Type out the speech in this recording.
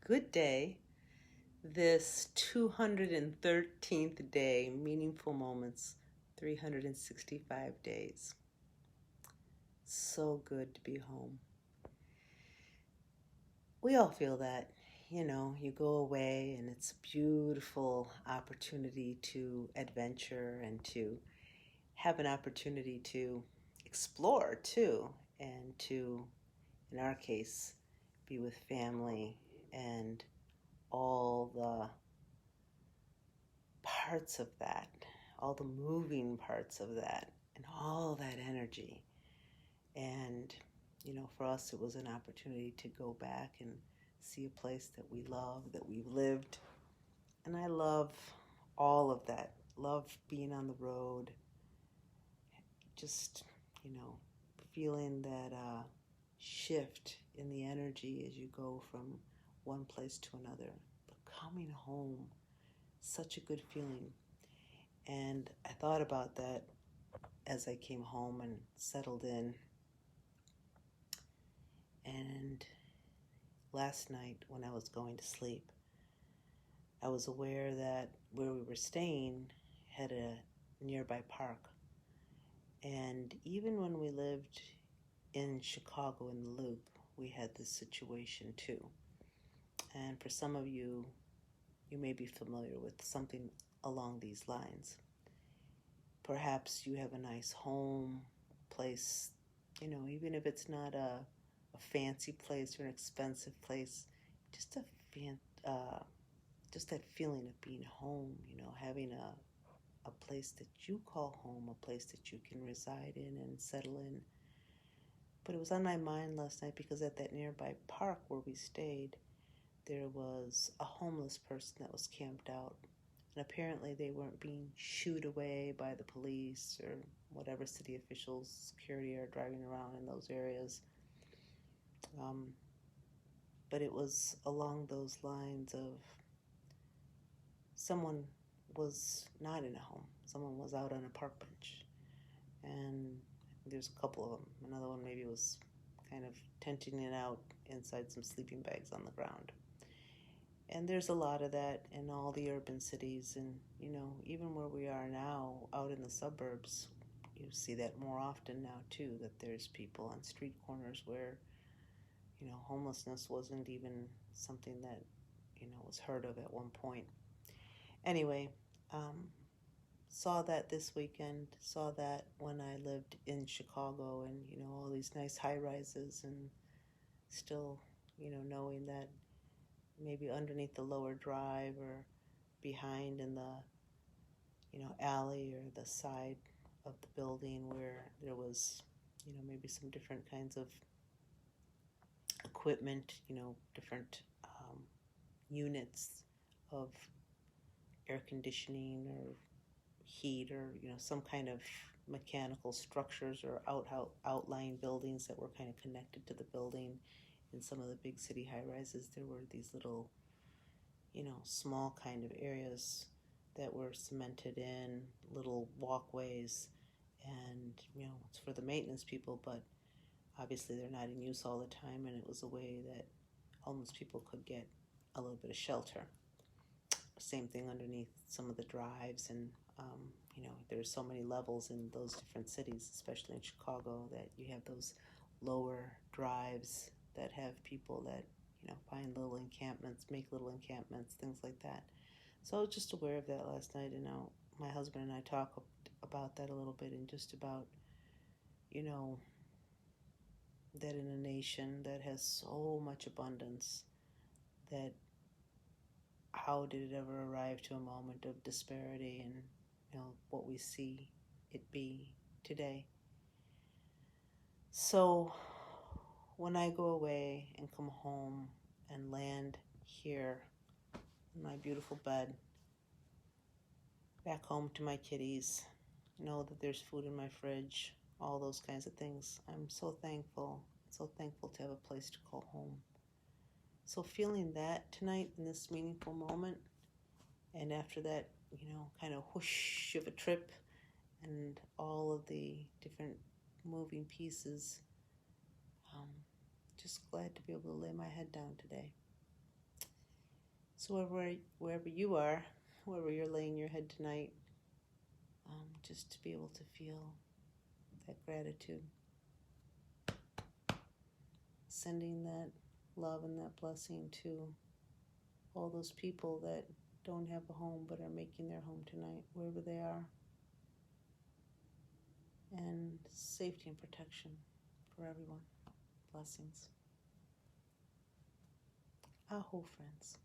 good day, this 213th day, meaningful moments, 365 days. So good to be home. We all feel that, you go away and it's a beautiful opportunity to adventure and to have an opportunity to explore too, and to, in our case, be with family and all the parts of that, all the moving parts of that, and all that energy. And, for us, it was an opportunity to go back and see a place that we love, that we've lived. And I love all of that. Love being on the road. Just, feeling that shift in the energy as you go from one place to another. But coming home, such a good feeling. And I thought about that as I came home and settled in. And last night when I was going to sleep, I was aware that where we were staying had a nearby park. And even when we lived in Chicago in the Loop, we had this situation too. And for some of you, you may be familiar with something along these lines. Perhaps you have a nice home, place, even if it's not a fancy place or an expensive place, just just that feeling of being home, having a place that you call home, a place that you can reside in and settle in. But it was on my mind last night because at that nearby park where we stayed, there was a homeless person that was camped out. And apparently they weren't being shooed away by the police or whatever city officials, security are driving around in those areas. But it was along those lines of someone was not in a home. Someone was out on a park bench. And there's a couple of them. Another one maybe was kind of tenting it out inside some sleeping bags on the ground. And there's a lot of that in all the urban cities. And, even where we are now, out in the suburbs, you see that more often now, too, that there's people on street corners where, homelessness wasn't even something that, was heard of at one point. Anyway, saw that this weekend, saw that when I lived in Chicago and, all these nice high-rises and still, knowing that maybe underneath the lower drive or behind in the, alley or the side of the building where there was, maybe some different kinds of equipment, different units of air conditioning or heat or, some kind of mechanical structures or outlying buildings that were kind of connected to the building. In some of the big city high-rises, there were these little, small kind of areas that were cemented in, little walkways, and, it's for the maintenance people, but obviously they're not in use all the time, and it was a way that homeless people could get a little bit of shelter. Same thing underneath some of the drives, and there's so many levels in those different cities, especially in Chicago, that you have those lower drives that have people that find little encampments, make little encampments, things like that. So I was just aware of that last night, and my husband and I talked about that a little bit, and just about that in a nation that has so much abundance, that how did it ever arrive to a moment of disparity and what we see it be today. So when I go away and come home and land here in my beautiful bed, back home to my kitties, know that there's food in my fridge, all those kinds of things, I'm so thankful to have a place to call home. So feeling that tonight in this meaningful moment, and after that, kind of whoosh of a trip and all of the different moving pieces, just glad to be able to lay my head down today. So wherever you are, wherever you're laying your head tonight, just to be able to feel that gratitude, sending that love and that blessing to all those people that don't have a home but are making their home tonight, wherever they are, and safety and protection for everyone. Blessings. Aho, friends.